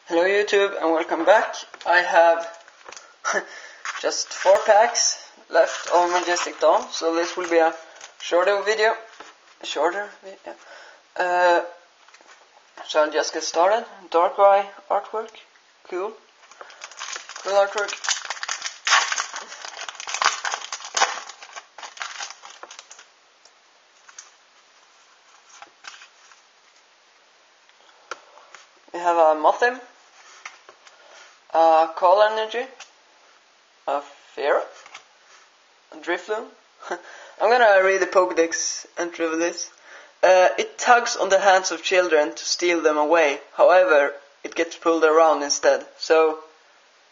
Hello YouTube and welcome back. I have just 4 packs left of Majestic Dawn, so this will be a shorter video. So I'll just get started. Dark Eye artwork, cool artwork. We have a Mothim, a Call Energy, a Fear, a Drifloon. I'm gonna read the Pokédex entry of this. It tugs on the hands of children to steal them away. However, it gets pulled around instead. So,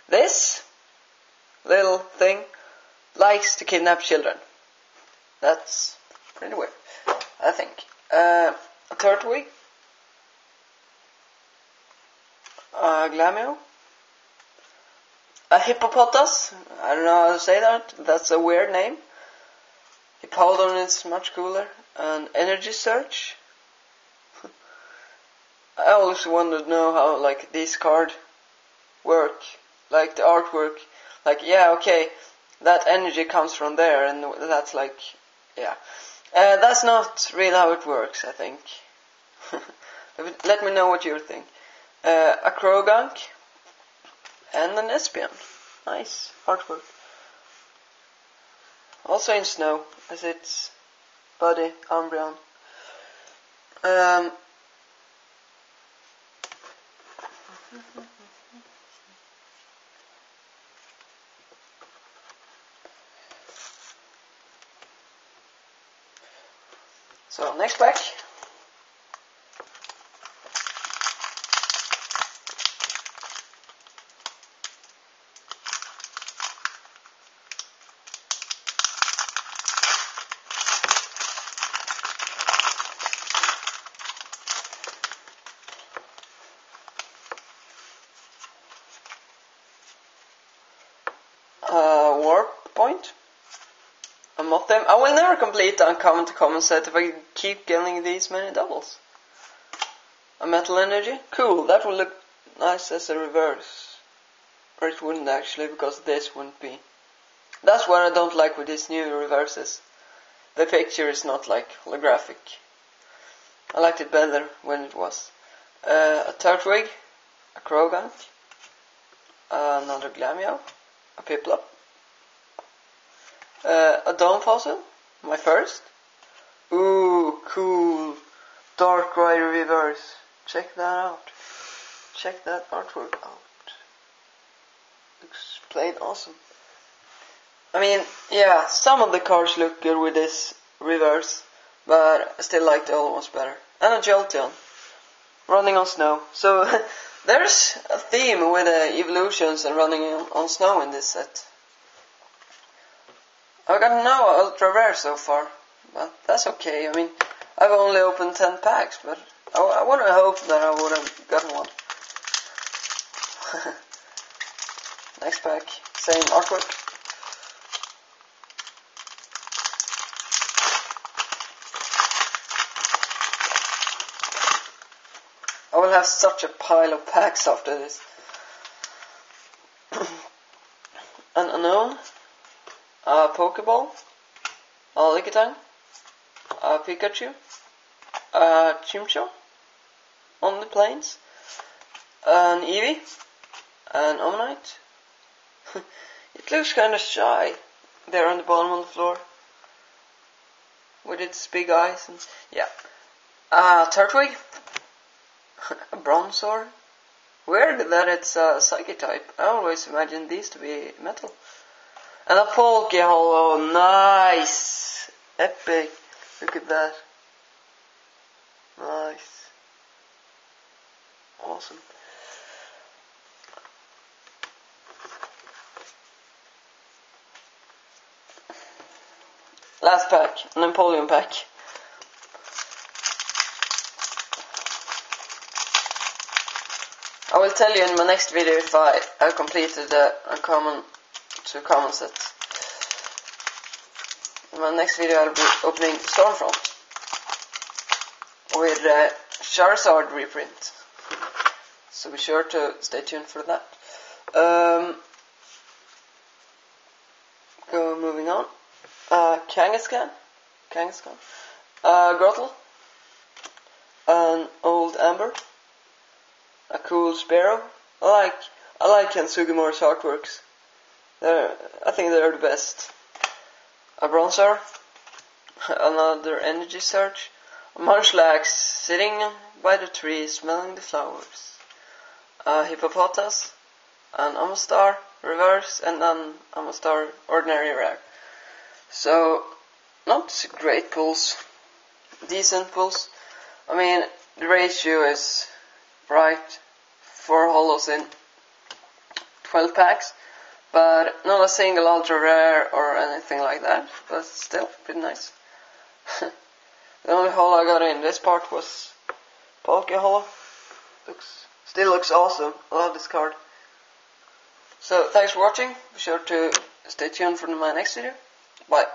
this little thing likes to kidnap children. That's pretty weird, I think. A Turtwig, a Glameow, a Hippopotas. I don't know how to say that. That's a weird name. Hippowdon is much cooler. An Energy Search. I always wanted to know how these cards work, like the artwork. Yeah, okay, that energy comes from there, and that's yeah. That's not really how it works, I think. Let me know what you think. A Krogunk and an Espion. Nice artwork. Also in snow, as its buddy Umbreon. So next pack. Warp Point. A Mothim. I will never complete the uncommon to common set if I keep getting these many doubles. A Metal Energy. Cool, that will look nice as a reverse. Or it wouldn't actually, because this wouldn't be. That's what I don't like with these new reverses. The picture is not holographic. I liked it better when it was. A Turtwig, a Krogunk, another Glameow, a Piplup, a Dawn Fossil, my first. Ooh, cool. Dark Rider reverse. Check that out. Check that artwork out. Looks plain awesome. I mean, yeah, some of the cards look good with this reverse, but I still like the old ones better. And a Jolteon. Running on snow. So, there's a theme with evolutions and running on snow in this set. I've got no ultra rare so far, but that's okay. I mean, I've only opened 10 packs, but I would have hoped that I would have gotten one. Next pack, same artwork. I will have such a pile of packs after this. An Unknown, a Pokeball, a Lickitung, a Pikachu, a Chimchar on the plains, an Eevee, an Omanyte. It looks kind of shy there on the bottom of the floor with its big eyes and yeah. A Turtwig, a Bronzor. Weird that it's a Psychic type. I always imagined these to be metal. And a Pokéhollow, nice! Epic, look at that. Nice. Awesome. Last pack, an Empoleon pack. I will tell you in my next video if I have completed the uncommon to common set. In my next video I'll be opening Stormfront with Charizard reprint. so be sure to stay tuned for that. Moving on. Kangaskhan, Grottle, an old Amber, a cool Sparrow. I like Ken Sugimore's artworks. I think they're the best. A Bronzor, another Energy Surge, a Munchlax sitting by the tree smelling the flowers, a Hippopotas, an Amistar reverse, and an Amistar ordinary rare. So, not great pulls, decent pulls. I mean, the ratio is right, 4 holos in 12 packs, but not a single ultra rare or anything like that, but still pretty nice. The only holo I got in this part was Poke holo. Still looks awesome. I love this card. So thanks for watching. Be sure to stay tuned for my next video. Bye.